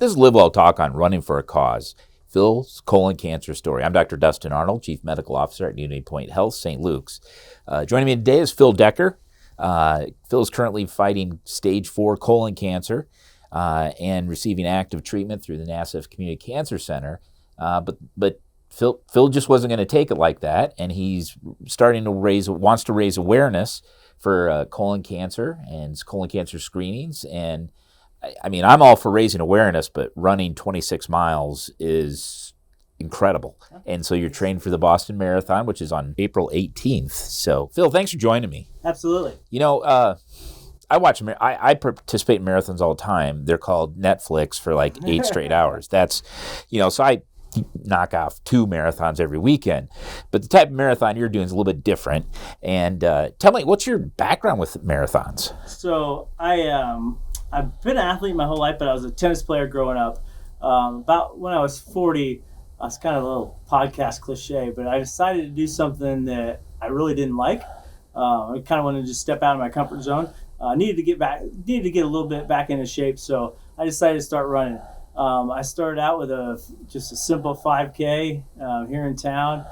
This is LiveWell Talk on running for a cause. Phil's colon cancer story. I'm Dr. Dustin Arnold, Chief Medical Officer at UnityPoint Health, St. Luke's. Joining me today is Phil Decker. Phil is currently fighting stage 4 colon cancer and receiving active treatment through the Nassif Community Cancer Center. But Phil just wasn't going to take it like that, and he's starting to wants to raise awareness for colon cancer and colon cancer screenings. And I mean, I'm all for raising awareness, but running 26 miles is incredible. And so you're trained for the Boston Marathon, which is on April 18th. So, Phil, thanks for joining me. Absolutely. You know, I participate in marathons all the time. They're called Netflix for like 8 straight hours. That's, so I knock off 2 marathons every weekend. But the type of marathon you're doing is a little bit different. And tell me, what's your background with marathons? So I've been an athlete my whole life, but I was a tennis player growing up. About when I was 40, it's kind of a little podcast cliche, but I decided to do something that I really didn't like. I kind of wanted to just step out of my comfort zone. Needed to get a little bit back into shape, so I decided to start running. I started out with just a simple 5K here in town.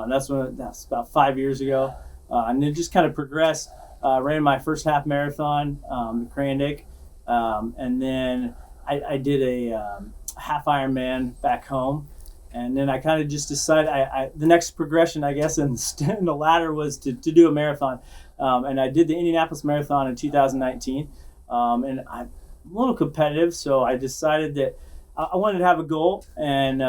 That's about 5 years ago, and then just kind of progressed. Ran my first half marathon, the Crandic. And then I did a half Ironman back home, and then I kind of just decided the next progression, I guess, in the ladder was to do a marathon, and I did the Indianapolis Marathon in 2019, and I'm a little competitive, so I decided that I wanted to have a goal, and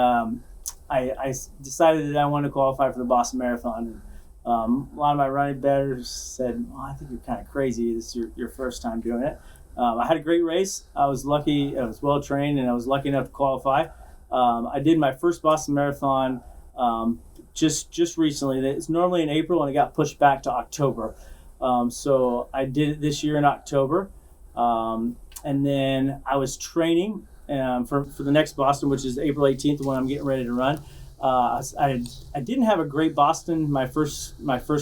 I decided that I wanted to qualify for the Boston Marathon. A lot of my running bettors said, "Well, I think you're kind of crazy. This is your first time doing it." I had a great race. I was lucky. I was well trained, and I was lucky enough to qualify. I did my first Boston Marathon just recently. It's normally in April, and it got pushed back to October. So I did it this year in October, and then I was training for the next Boston, which is April 18th, when I'm getting ready to run. I didn't have a great Boston my first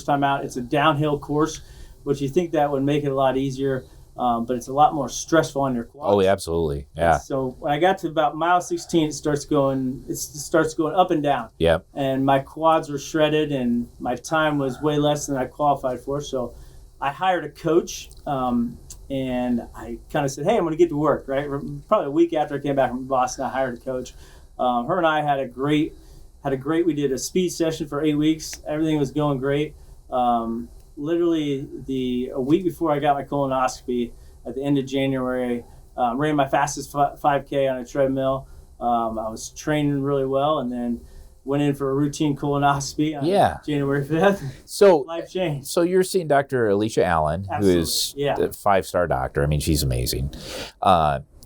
time out. It's a downhill course, which you think that would make it a lot easier. But it's a lot more stressful on your quads. Oh, yeah, absolutely. Yeah. So when I got to about mile 16, it starts going up and down. Yep. And my quads were shredded, and my time was way less than I qualified for. So I hired a coach, and I kind of said, "Hey, I'm going to get to work." Right. Probably a week after I came back from Boston, I hired a coach. Her and I had a great. We did a speed session for 8 weeks. Everything was going great. Literally a week before I got my colonoscopy at the end of January, ran my fastest 5K on a treadmill. I was training really well, and then went in for a routine colonoscopy on January 5th. So life changed. So you're seeing Dr. Alicia Allen, Absolutely. Who is a 5-star doctor. I mean, she's amazing.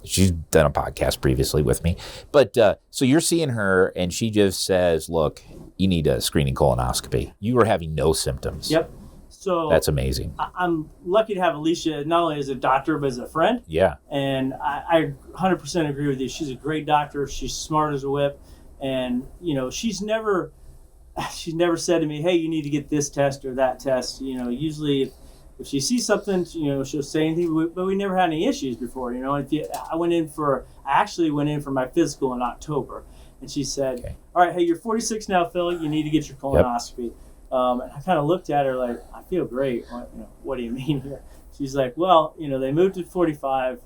She's done a podcast previously with me. But so you're seeing her, and she just says, "Look, you need a screening colonoscopy." You were having no symptoms. Yep. So that's amazing. I'm lucky to have Alicia not only as a doctor, but as a friend. Yeah. And I 100% agree with you. She's a great doctor. She's smart as a whip. And, she's never said to me, "Hey, you need to get this test or that test." Usually if she sees something, she'll say anything, but we never had any issues before. I actually went in for my physical in October. And she said, "Okay. All right, hey, you're 46 now, Phil. You need to get your colonoscopy." Yep. And I kind of looked at her like, "I feel great. What do you mean here?" She's like, "Well, they moved to 45.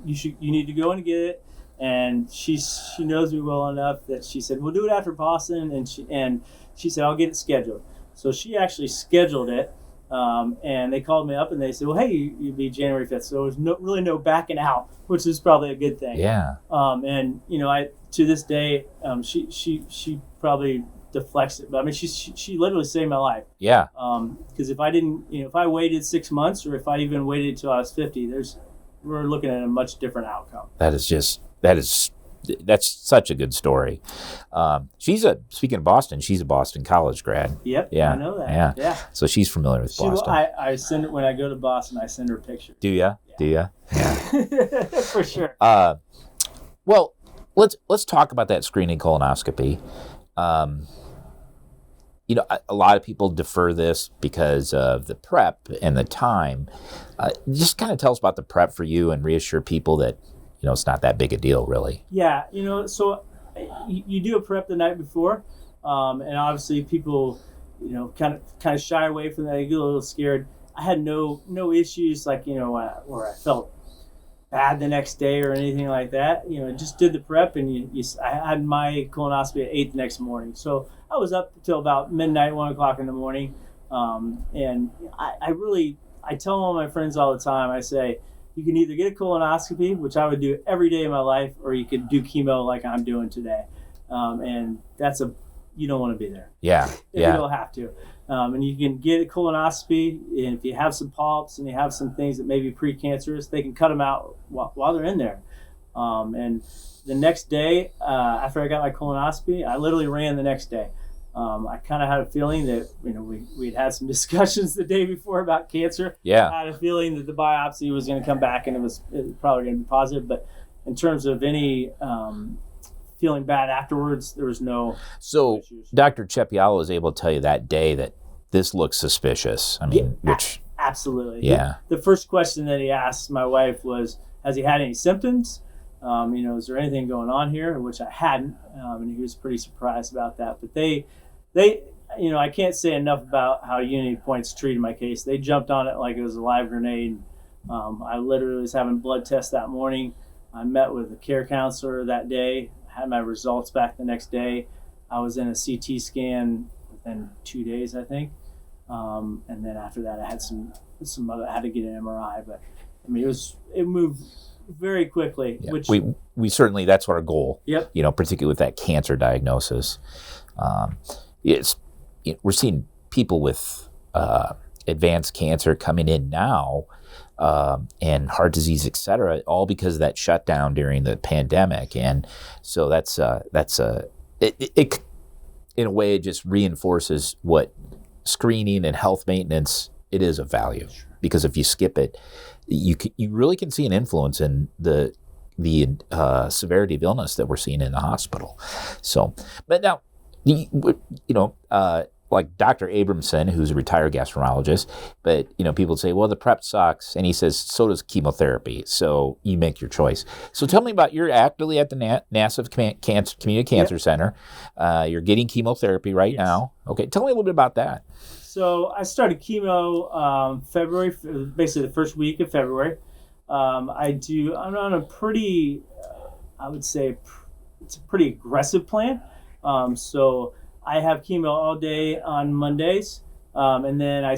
You need to go and get it." And she knows me well enough that she said, "We'll do it after Boston." And she said, "I'll get it scheduled." So she actually scheduled it, and they called me up and they said, "Well, hey, you'll be January 5th." So there was really no backing out, which is probably a good thing. Yeah. And to this day, she probably deflects it, but I mean, she literally saved my life. Yeah. Because if I didn't, if I waited 6 months, or if I even waited until I was 50, we're looking at a much different outcome. That's such a good story. Speaking of Boston, she's a Boston College grad. Yep. Yeah. I know that. Yeah. So she's familiar with Boston. I send her when I go to Boston. I send her a picture. Do ya? Yeah. Do ya? Yeah. For sure. Well, let's talk about that screening colonoscopy. A lot of people defer this because of the prep and the time. Just kind of tell us about the prep for you and reassure people that, it's not that big a deal, really. Yeah, so you do a prep the night before, and obviously people, kind of shy away from that. They get a little scared. I had no issues like where I felt bad the next day or anything like that. Just did the prep, and I had my colonoscopy at 8 the next morning. So I was up until about midnight, 1 o'clock in the morning, and I tell all my friends all the time. I say, you can either get a colonoscopy, which I would do every day of my life, or you could do chemo like I'm doing today. And you don't want to be there. Yeah. You don't have to. And you can get a colonoscopy, and if you have some polyps and you have some things that may be precancerous, they can cut them out while they're in there. And the next day, after I got my colonoscopy, I literally ran the next day. I kind of had a feeling that we'd had some discussions the day before about cancer. Yeah. I had a feeling that the biopsy was going to come back and it was probably going to be positive. But in terms of any feeling bad afterwards, there was no issues. Dr. Cepialo was able to tell you that day that this looks suspicious. Absolutely. Yeah. The first question that he asked my wife was, has he had any symptoms? Is there anything going on here? Which I hadn't, and he was pretty surprised about that. But they, I can't say enough about how UnityPoint's treated my case. They jumped on it like it was a live grenade. I literally was having blood tests that morning. I met with a care counselor that day, had my results back the next day. I was in a CT scan within 2 days, I think. And then after that, I had some other, I had to get an MRI, but it moved very quickly. Yeah. Which we certainly, that's our goal. Yep. Particularly with that cancer diagnosis. We're seeing people with advanced cancer coming in now, and heart disease, et cetera, all because of that shutdown during the pandemic. And so it in a way, it just reinforces what screening and health maintenance, it is of value. Because if you skip it, you really can see an influence in the severity of illness that we're seeing in the hospital. So, but now, like Dr. Abramson, who's a retired gastroenterologist, but people say, well, the prep sucks, and he says so does chemotherapy. So you make your choice. So tell me about, you're actively at the Nassif Community Cancer Center. You're getting chemotherapy right now. Okay, tell me a little bit about that. So I started chemo February, basically the first week of February. I'm on a pretty, I would say, it's a pretty aggressive plan. So I have chemo all day on Mondays, and then I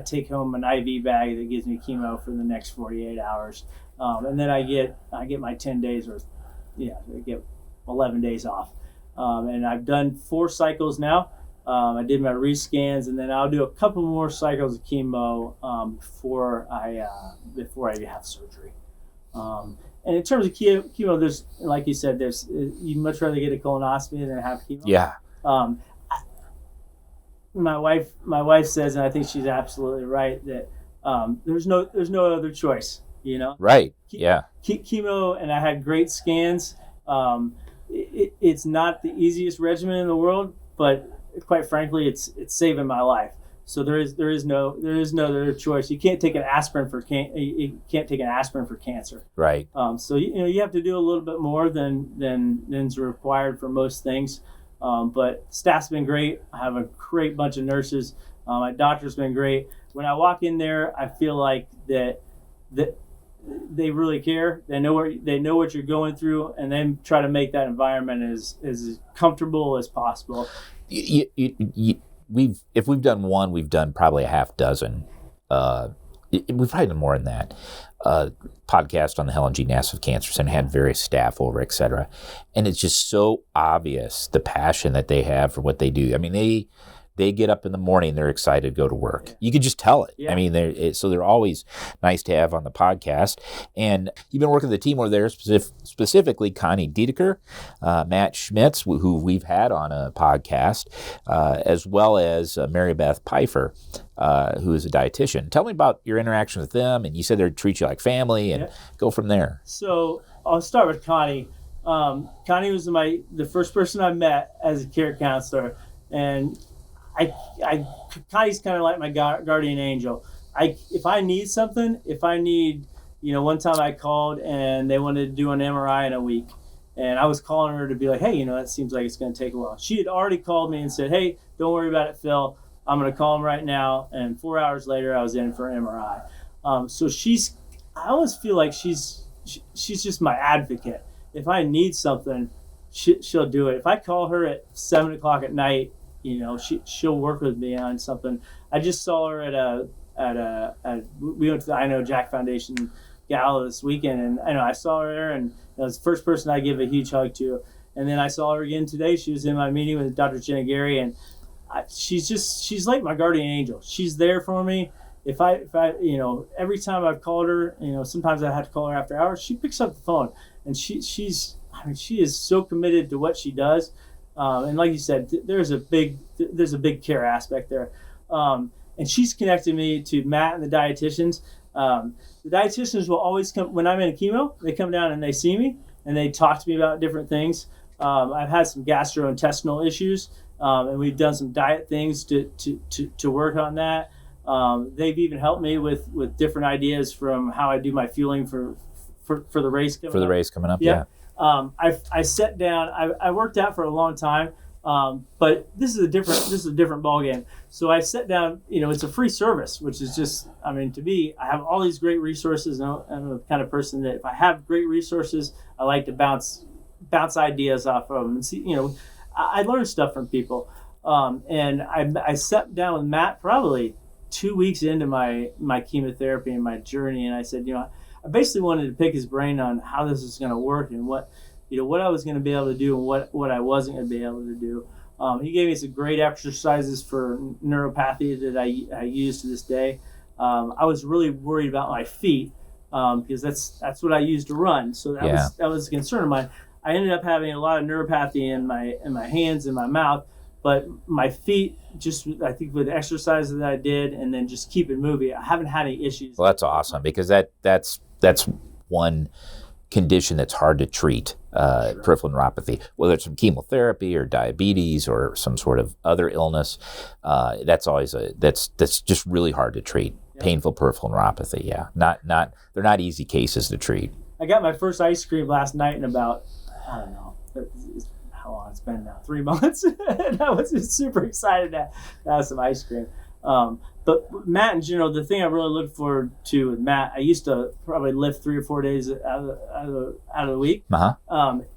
take home an IV bag that gives me chemo for the next 48 hours, and then I get my 10 days I get 11 days off, and I've done 4 cycles now. I did my rescans, and then I'll do a couple more cycles of chemo before I have surgery. And in terms of chemo, there's, like you said, you'd much rather get a colonoscopy than have chemo. Yeah. My wife says, and I think she's absolutely right, that there's no other choice. Right. Yeah. Chemo, and I had great scans. It's not the easiest regimen in the world, but quite frankly, it's saving my life. So there is no other choice. You can't take an aspirin for cancer. Right. So you have to do a little bit more than's required for most things. But staff's been great. I have a great bunch of nurses. My doctor's been great. When I walk in there, I feel like that they really care. They know what you're going through, and then try to make that environment as comfortable as possible. If we've done one, we've done probably a half dozen. We've probably done more than that. Podcast on the Helen G. Nassif Cancer Center, had various staff over, et cetera. And it's just so obvious the passion that they have for what they do. I mean, they get up in the morning, they're excited to go to work. Yeah. You can just tell it. Yeah. I mean, they're always nice to have on the podcast. And you've been working with the team over there, specifically Connie Diedeker, Matt Schmitz, who we've had on a podcast, as well as Mary Beth Pfeiffer, who is a dietitian. Tell me about your interaction with them. And you said they treat you like family, and go from there. So I'll start with Connie. Connie was the first person I met as a care counselor, and Connie's kind of like my guardian angel. If I need something, if I need one time I called and they wanted to do an MRI in a week. And I was calling her to be like, hey, that seems like it's going to take a while. She had already called me and said, hey, don't worry about it, Phil. I'm going to call him right now. And 4 hours later, I was in for an MRI. So I always feel like she's just my advocate. If I need something, she'll do it. If I call her at 7 o'clock at night, she'll work with me on something. I just saw her we went to the I Know Jack Foundation gala this weekend, and I saw her there, and that was the first person I give a huge hug to. And then I saw her again today. She was in my meeting with Dr. Jenna Gary, and she's like my guardian angel. She's there for me. If I every time I've called her, sometimes I have to call her after hours, she picks up the phone, and she is so committed to what she does. And like you said, there's a big care aspect there. And she's connected me to Matt and the dietitians. The dietitians will always come when I'm in a chemo. They come down and they see me and they talk to me about different things. I've had some gastrointestinal issues, and we've done some diet things to work on that. They've even helped me with different ideas from how I do my fueling for the race coming up. For the race coming up, yeah. I sat down. I worked out for a long time, but this is a different ballgame. So I sat down. It's a free service, which is just. To me, I have all these great resources. And I'm the kind of person that if I have great resources, I like to bounce ideas off of them and see. I learn stuff from people. And I sat down with Matt probably 2 weeks into my chemotherapy and my journey, and I said, I basically wanted to pick his brain on how this is going to work and what I was going to be able to do and what I wasn't going to be able to do. He gave me some great exercises for neuropathy that I use to this day. I was really worried about my feet because that's what I used to run. So that was a concern of mine. I ended up having a lot of neuropathy in my hands and my mouth, but my feet, just I think with the exercises that I did and then just keep it moving, I haven't had any issues. Well, that's awesome because that's one condition that's hard to treat, peripheral neuropathy, whether it's from chemotherapy or diabetes or some sort of other illness. That's always that's just really hard to treat. Yeah. Painful peripheral neuropathy. Yeah, they're not easy cases to treat. I got my first ice cream last night in about, I don't know, how long it's been now, 3 months. And I was just super excited to have some ice cream. But Matt, in general, the thing I really look forward to with Matt, I used to probably lift 3 or 4 days out of the week,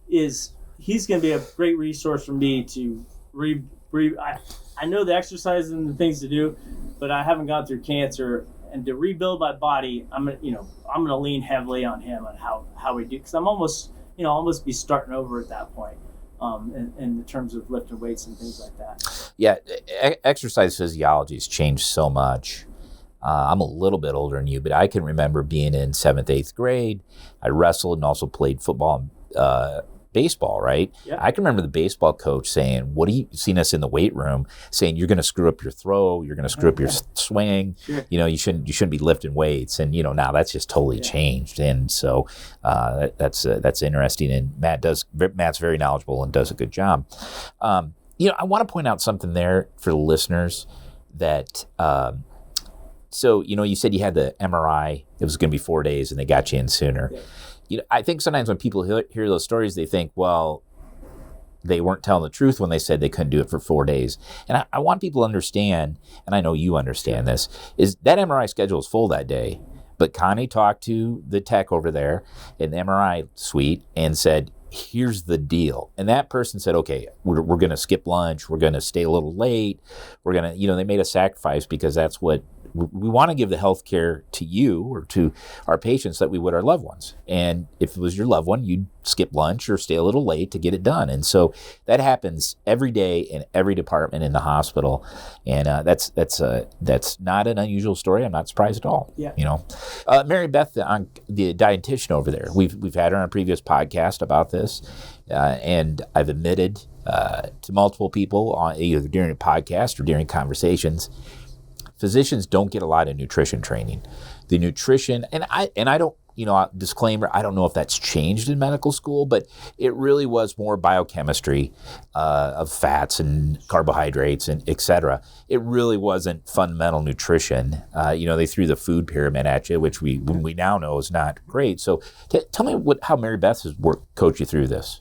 is he's going to be a great resource for me to I know the exercises and the things to do, but I haven't gone through cancer. And to rebuild my body, I'm gonna lean heavily on him on how we do, because I'm almost be starting over at that point, in terms of lifting weights and things like that. Yeah, exercise physiology has changed so much. I'm a little bit older than you, but I can remember being in 7th, 8th grade. I wrestled and also played football and baseball, right? Yeah. I can remember the baseball coach saying, seen us in the weight room saying, you're going to screw up your throw, you're going to screw up your swing. Sure. You shouldn't be lifting weights. And, now that's just totally changed. And so that's interesting. And Matt's very knowledgeable and does a good job. I want to point out something there for the listeners that, so, you said you had the MRI, it was going to be 4 days and they got you in sooner. Yeah. I think sometimes when people hear those stories, they think, well, they weren't telling the truth when they said they couldn't do it for 4 days. And I want people to understand, and I know you understand this, is that MRI schedule is full that day. But Connie talked to the tech over there in the MRI suite and said, here's the deal. And that person said, okay, we're going to skip lunch. We're going to stay a little late. We're going to, they made a sacrifice because that's what we want to give the health care to you or to our patients that we would our loved ones. And if it was your loved one, you'd skip lunch or stay a little late to get it done. And so that happens every day in every department in the hospital. And that's not an unusual story. I'm not surprised at all. Yeah. Mary Beth, the dietitian over there, we've had her on a previous podcast about this. And I've admitted to multiple people on either during a podcast or during conversations, physicians don't get a lot of nutrition training. The nutrition, and I don't disclaimer, I don't know if that's changed in medical school, but it really was more biochemistry of fats and carbohydrates and et cetera. It really wasn't fundamental nutrition. They threw the food pyramid at you, which we now know is not great. So tell me how Mary Beth has coached you through this.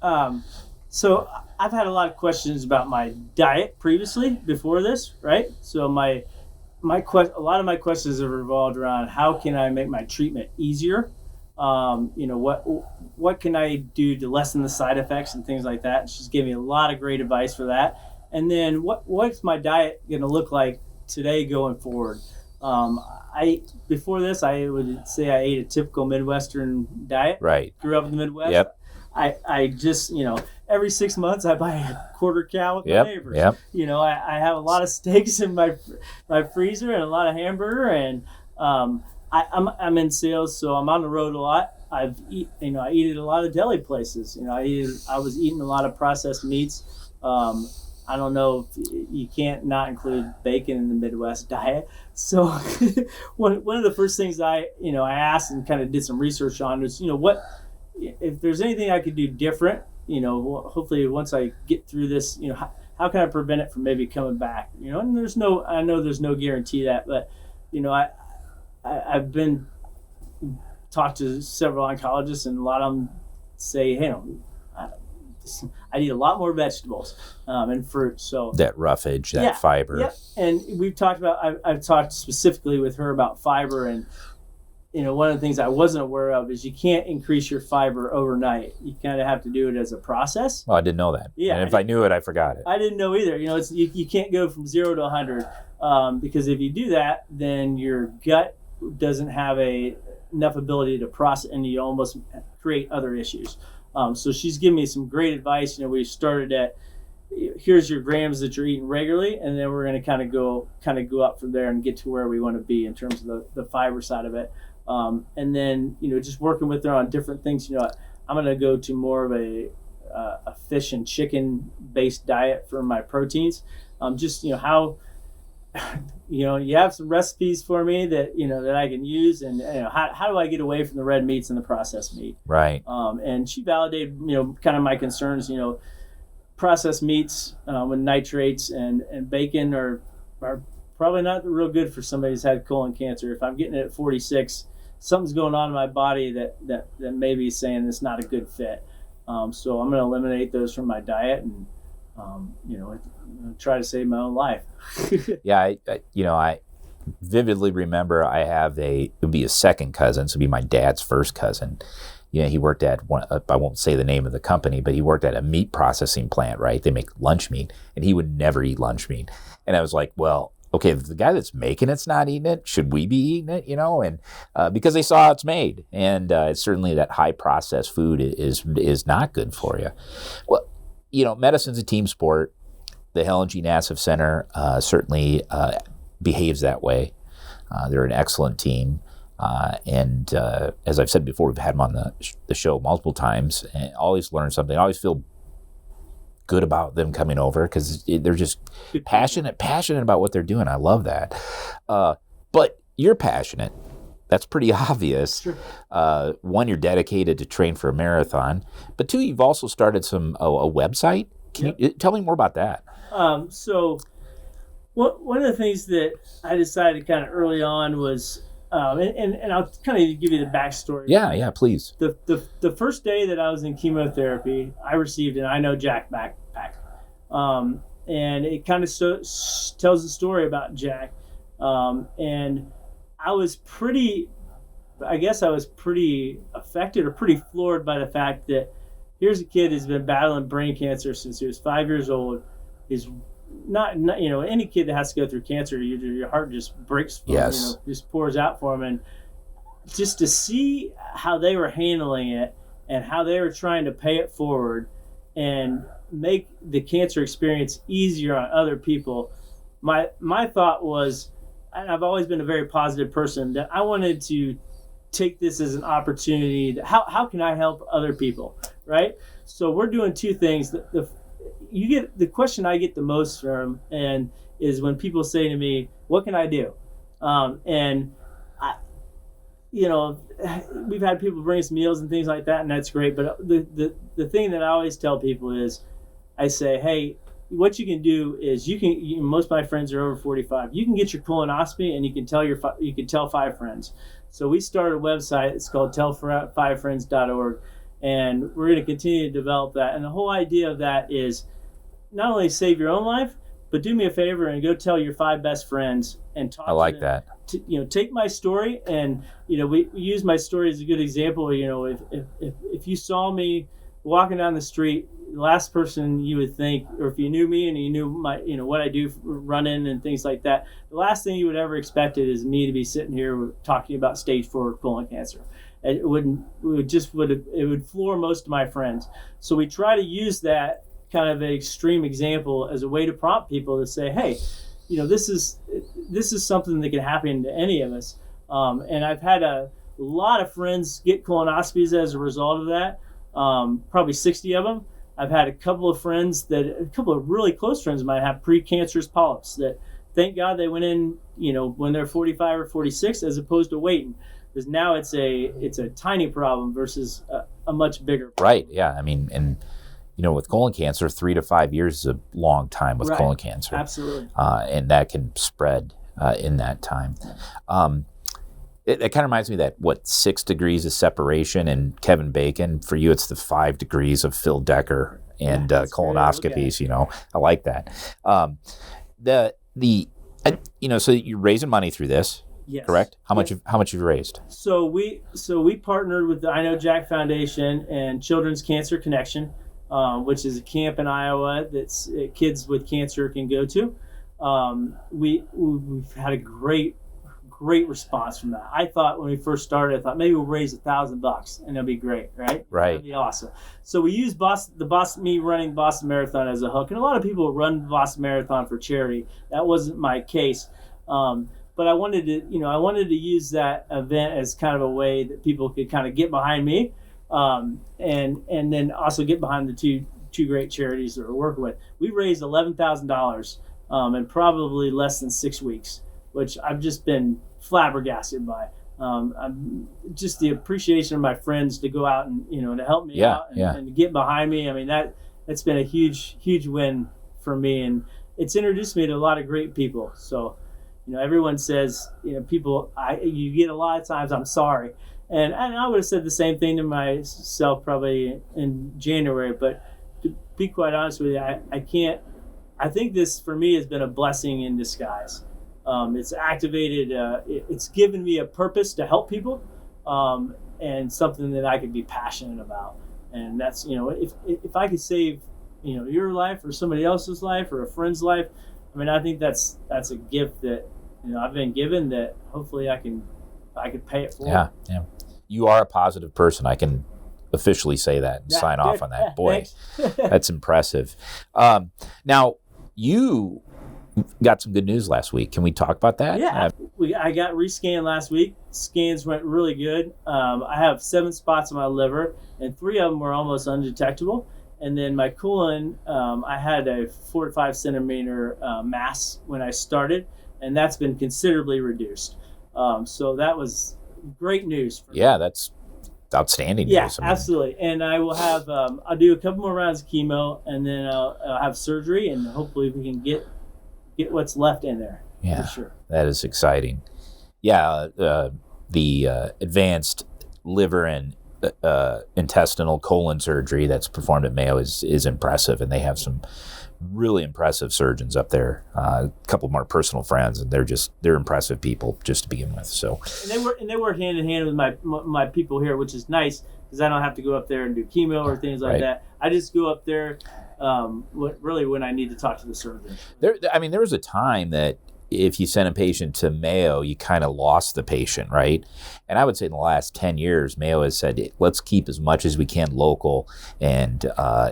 So I've had a lot of questions about my diet previously before this, right? So a lot of my questions have revolved around how can I make my treatment easier? What can I do to lessen the side effects and things like that? And she's given me a lot of great advice for that. And then what's my diet going to look like today going forward? Before this, I would say I ate a typical Midwestern diet. Right. Grew up in the Midwest. Yep. I just, every 6 months I buy a quarter cow with my neighbors. Yep. I have a lot of steaks in my freezer and a lot of hamburger, and I'm in sales, so I'm on the road a lot. I eat at a lot of deli places. I was eating a lot of processed meats. I don't know if you can't not include bacon in the Midwest diet. So one of the first things I asked and kind of did some research on was, what if there's anything I could do different, hopefully once I get through this, how can I prevent it from maybe coming back? And I know there's no guarantee that, but I've been talked to several oncologists, and a lot of them say, hey, I need a lot more vegetables and fruit. So that roughage, that fiber. Yeah. And we've talked about, I've talked specifically with her about fiber, and one of the things I wasn't aware of is you can't increase your fiber overnight. You kind of have to do it as a process. Oh, I didn't know that. Yeah. And if I knew it, I forgot it. I didn't know either. You can't go from 0 to 100 because if you do that, then your gut doesn't have enough ability to process, and you almost create other issues. So she's given me some great advice. We started at, here's your grams that you're eating regularly, and then we're going to kind of go up from there and get to where we want to be in terms of the fiber side of it. And then, just working with her on different things. I'm going to go to more of a fish and chicken based diet for my proteins. How, you have some recipes for me that, that I can use, and how do I get away from the red meats and the processed meat? Right. And she validated, kind of my concerns. Processed meats with nitrates and bacon are probably not real good for somebody who's had colon cancer. If I'm getting it at 46, something's going on in my body that may be saying it's not a good fit. So I'm going to eliminate those from my diet and, try to save my own life. Yeah, I vividly remember it would be a second cousin, so it'd be my dad's first cousin. He worked at I won't say the name of the company, but he worked at a meat processing plant, right? They make lunch meat, and he would never eat lunch meat. And I was like, well, okay, if the guy that's making it's not eating it, should we be eating it? And because they saw how it's made, and certainly that high processed food is not good for you. Well, medicine's a team sport. The Helen G. Nassif Center certainly behaves that way. They're an excellent team. And as I've said before, we've had them on the show multiple times, and always learn something. I always feel good about them coming over because they're just passionate about what they're doing. I love that. But you're passionate. That's pretty obvious. Sure. One, you're dedicated to train for a marathon, but two, you've also started a website. Can you tell me more about that? So one of the things that I decided kind of early on was, and I'll kind of give you the backstory. Yeah, please. The first day that I was in chemotherapy, I received an I Know Jack backpack. And it kind of tells the story about Jack. And I was pretty affected or pretty floored by the fact that here's a kid who's been battling brain cancer since he was 5 years old. Is not any kid that has to go through cancer, your heart just breaks for him, just pours out for him. And just to see how they were handling it and how they were trying to pay it forward and make the cancer experience easier on other people, my thought was, and I've always been a very positive person, that I wanted to take this as an opportunity. How can I help other people, right? So we're doing two things. The question I get the most from is when people say to me, "What can I do?" And we've had people bring us meals and things like that, and that's great. But the thing that I always tell people is, I say, hey, what you can do is most of my friends are over 45. You can get your colonoscopy, and you can tell 5 friends. So we started a website. It's called tell5friends.org, and we're going to continue to develop that. And the whole idea of that is not only save your own life, but do me a favor and go tell your 5 best friends and talk. I like that. Take my story, and we use my story as a good example. If you saw me walking down the street, the last person you would think, or if you knew me and you knew my, what I do for running and things like that, the last thing you would ever expect is me to be sitting here talking about stage 4 colon cancer. It would floor most of my friends. So we try to use that kind of an extreme example as a way to prompt people to say, hey, this is something that can happen to any of us. And I've had a lot of friends get colonoscopies as a result of that. Probably 60 of them. I've had a couple of really close friends of mine have precancerous polyps that, thank God, they went in, when they're 45 or 46, as opposed to waiting, because now it's a tiny problem versus a much bigger problem. Right. Yeah. I mean, and with colon cancer, 3 to 5 years is a long time with colon cancer. Absolutely. And that can spread in that time. It kind of reminds me of that, 6 degrees of separation, and Kevin Bacon. For you, it's the 5 degrees of Phil Decker and colonoscopies. I like that. So you're raising money through this, yes, correct? How much have you raised? So we partnered with the I Know Jack Foundation and Children's Cancer Connection, which is a camp in Iowa that's kids with cancer can go to. We've had a great response from that. I thought when we first started, maybe we'll raise $1,000 and it'll be great, right? Right. That'd be awesome. So we used me running Boston Marathon as a hook, and a lot of people run Boston Marathon for charity. That wasn't my case, but I wanted to use that event as kind of a way that people could kind of get behind me, and then also get behind the two great charities that we're working with. We raised $11,000 in probably less than 6 weeks, which I've just been flabbergasted by. I'm just the appreciation of my friends to go out and to help me out and to get behind me. I mean, that's been a huge win for me, and it's introduced me to a lot of great people. So everyone says you get a lot of times I'm sorry, and I would have said the same thing to myself probably in January, but to be quite honest with you, I think this for me has been a blessing in disguise. It's activated, it's given me a purpose to help people, and something that I could be passionate about. And that's, if I could save, your life or somebody else's life or a friend's life, I mean, I think that's a gift that, I've been given that hopefully I can pay it forward. Yeah. You are a positive person. I can officially say that and sign off on that. Boy, that's impressive. Now, you got some good news last week. Can we talk about that? Yeah, I got rescanned last week. Scans went really good. I have 7 spots on my liver, and 3 of them were almost undetectable. And then my colon, I had a 4 to 5 centimeter mass when I started, and that's been considerably reduced. So that was great news for me. That's outstanding news. Absolutely. And I will have, I'll do a couple more rounds of chemo, and then I'll have surgery, and hopefully we can get what's left in there. Yeah, for sure. That is exciting. Yeah, the advanced liver and intestinal colon surgery that's performed at Mayo is impressive, and they have some really impressive surgeons up there. A couple of my personal friends, and they're impressive people just to begin with. So and they work hand in hand with my people here, which is nice because I don't have to go up there and do chemo or things like that. I just go up there really when I need to talk to the surgeon. There was a time that if you sent a patient to Mayo, you kind of lost the patient, right? And I would say in the last 10 years, Mayo has said, let's keep as much as we can local, and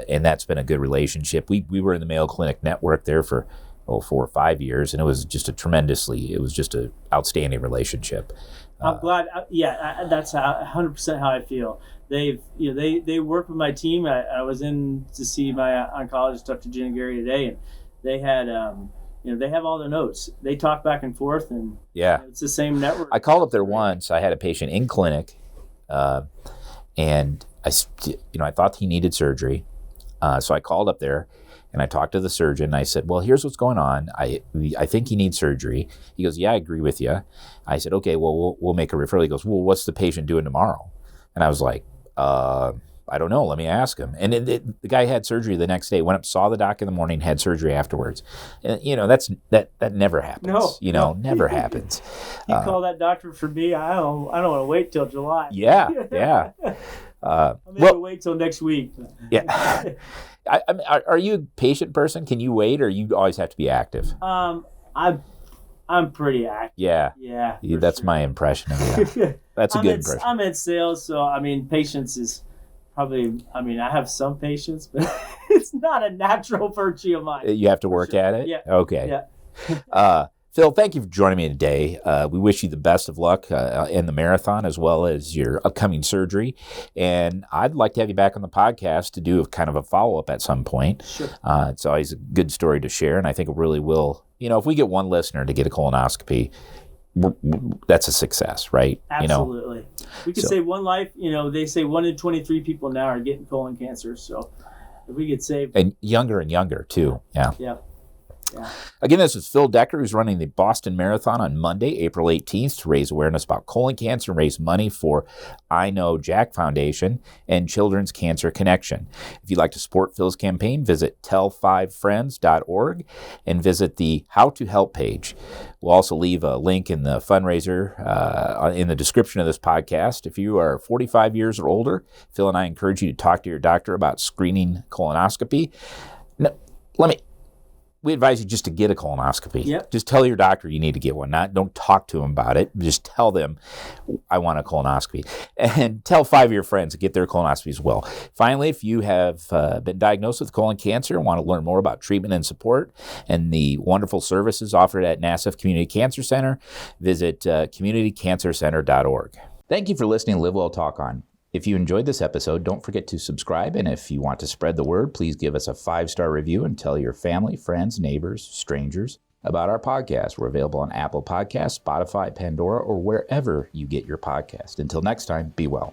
that's been a good relationship. We were in the Mayo Clinic network there for 4 or 5 years, and it was just an outstanding relationship. I'm glad. That's 100% how I feel. They work with my team. I was in to see my oncologist, Dr. Jenna Gary, today, and they had they have all the notes. They talk back and forth, and it's the same network. I called up there once. I had a patient in clinic, and I thought he needed surgery. So I called up there and I talked to the surgeon. I said, well, here's what's going on. I think he needs surgery. He goes, yeah, I agree with you. I said, okay, well, we'll make a referral. He goes, well, what's the patient doing tomorrow? And I was like, I don't know. Let me ask him. And the guy had surgery the next day, went up, saw the doc in the morning, had surgery afterwards. And, that never happens. Never happens. You call that doctor for me? I don't want to wait till July. Yeah. I'm going to wait till next week. Yeah. Are you a patient person? Can you wait, or you always have to be active? I'm pretty active. Yeah. That's sure. My impression of you. That's a good impression. I'm in sales, so patience is probably. I have some patience, but it's not a natural virtue of mine. You have to work at it. Yeah. Okay. Yeah. Phil, thank you for joining me today. We wish you the best of luck in the marathon as well as your upcoming surgery. And I'd like to have you back on the podcast to do kind of a follow-up at some point. Sure. It's always a good story to share, and I think it really will. If we get one listener to get a colonoscopy, that's a success, right? Absolutely. We could save one life. They say 1 in 23 people now are getting colon cancer. So if we could save... And younger, too. Yeah. Yeah. Again, this is Phil Decker, who's running the Boston Marathon on Monday, April 18th, to raise awareness about colon cancer and raise money for I Know Jack Foundation and Children's Cancer Connection. If you'd like to support Phil's campaign, visit tell5friends.org and visit the How to Help page. We'll also leave a link in the fundraiser in the description of this podcast. If you are 45 years or older, Phil and I encourage you to talk to your doctor about screening colonoscopy. No, we advise you just to get a colonoscopy. Yep. Just tell your doctor you need to get one. Don't talk to them about it. Just tell them, I want a colonoscopy. And tell 5 of your friends to get their colonoscopy as well. Finally, if you have been diagnosed with colon cancer and want to learn more about treatment and support and the wonderful services offered at Nassif Community Cancer Center, visit communitycancercenter.org. Thank you for listening to LiveWell Talk On. If you enjoyed this episode, don't forget to subscribe. And if you want to spread the word, please give us a 5-star review and tell your family, friends, neighbors, strangers about our podcast. We're available on Apple Podcasts, Spotify, Pandora, or wherever you get your podcast. Until next time, be well.